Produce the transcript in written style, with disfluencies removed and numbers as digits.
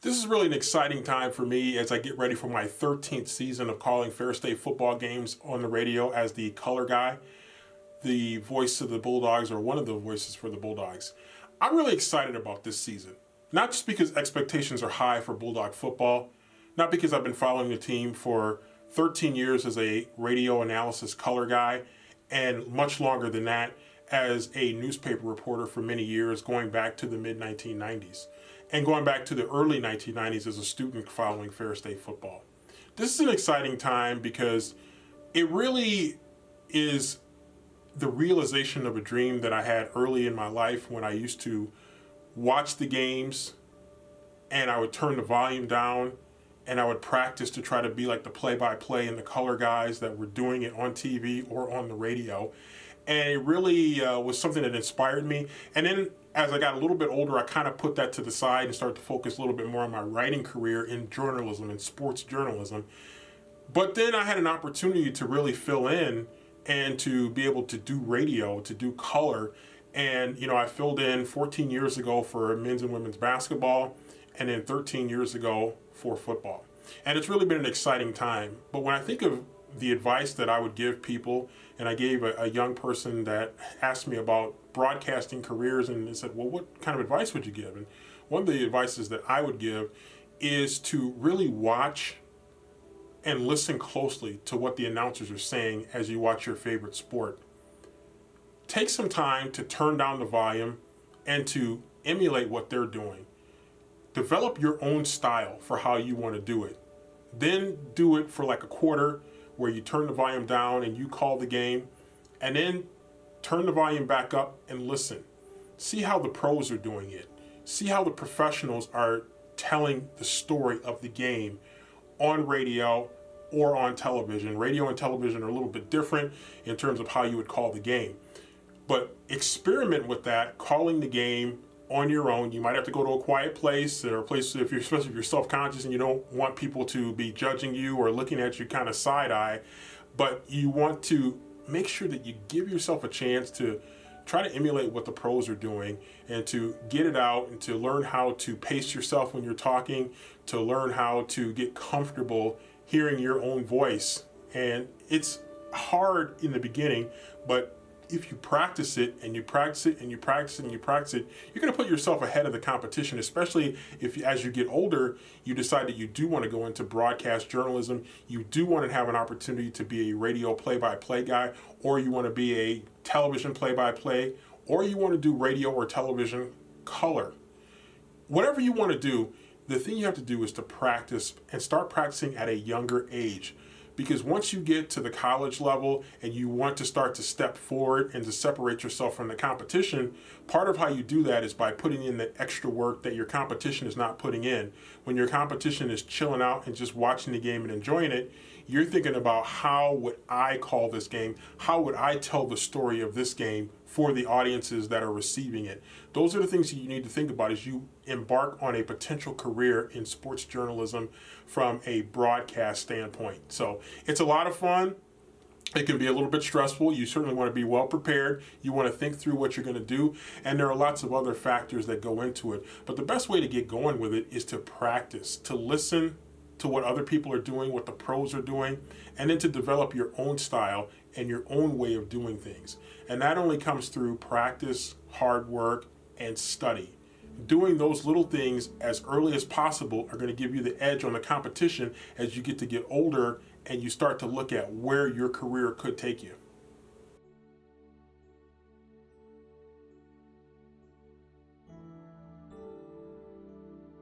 This is really an exciting time for me as I get ready for my 13th season of calling Ferris State football games on the radio as the color guy, the voice of the Bulldogs, or one of the voices for the Bulldogs. I'm really excited about this season, not just because expectations are high for Bulldog football, not because I've been following the team for 13 years as a radio analysis color guy, and much longer than that as a newspaper reporter for many years, going back to the mid-1990s, and going back to the early 1990s as a student following Ferris State football. This is an exciting time because it really is the realization of a dream that I had early in my life when I used to watch the games and I would turn the volume down and I would practice to try to be like the play-by-play and the color guys that were doing it on TV or on the radio. And it really was something that inspired me. And then as I got a little bit older, I kind of put that to the side and started to focus a little bit more on my writing career in journalism and sports journalism. But then I had an opportunity to really fill in and to be able to do radio, to do color. And, I filled in 14 years ago for men's and women's basketball, and then 13 years ago for football. And it's really been an exciting time. But when I think of the advice that I would give people, and I gave a young person that asked me about broadcasting careers and they said, well, what kind of advice would you give? And one of the advices that I would give is to really watch and listen closely to what the announcers are saying as you watch your favorite sport. Take some time to turn down the volume and to emulate what they're doing. Develop your own style for how you want to do it. Then do it for like a quarter where you turn the volume down and you call the game, and then turn the volume back up and listen. See how the pros are doing it. See how the professionals are telling the story of the game on radio or on television. Radio and television are a little bit different in terms of how you would call the game. But experiment with that, calling the game on your own. You might have to go to a quiet place or a place, especially if you're self-conscious and you don't want people to be judging you or looking at you kind of side-eye, but you want to make sure that you give yourself a chance to try to emulate what the pros are doing and to get it out and to learn how to pace yourself when you're talking, to learn how to get comfortable hearing your own voice. And it's hard in the beginning, but if you practice it and you practice it and you practice it and you practice it, you're going to put yourself ahead of the competition, especially if as you get older, you decide that you do want to go into broadcast journalism, you do want to have an opportunity to be a radio play-by-play guy, or you want to be a television play-by-play, or you want to do radio or television color. Whatever you want to do, the thing you have to do is to practice and start practicing at a younger age. Because once you get to the college level and you want to start to step forward and to separate yourself from the competition, part of how you do that is by putting in the extra work that your competition is not putting in. When your competition is chilling out and just watching the game and enjoying it, you're thinking about, how would I call this game? How would I tell the story of this game for the audiences that are receiving it? Those are the things that you need to think about as you embark on a potential career in sports journalism from a broadcast standpoint. So it's a lot of fun. It can be a little bit stressful. You certainly want to be well prepared. You want to think through what you're going to do. And there are lots of other factors that go into it. But the best way to get going with it is to practice, to listen to what other people are doing, what the pros are doing, and then to develop your own style and your own way of doing things. And that only comes through practice, hard work, and study. Doing those little things as early as possible are going to give you the edge on the competition as you get older and you start to look at where your career could take you.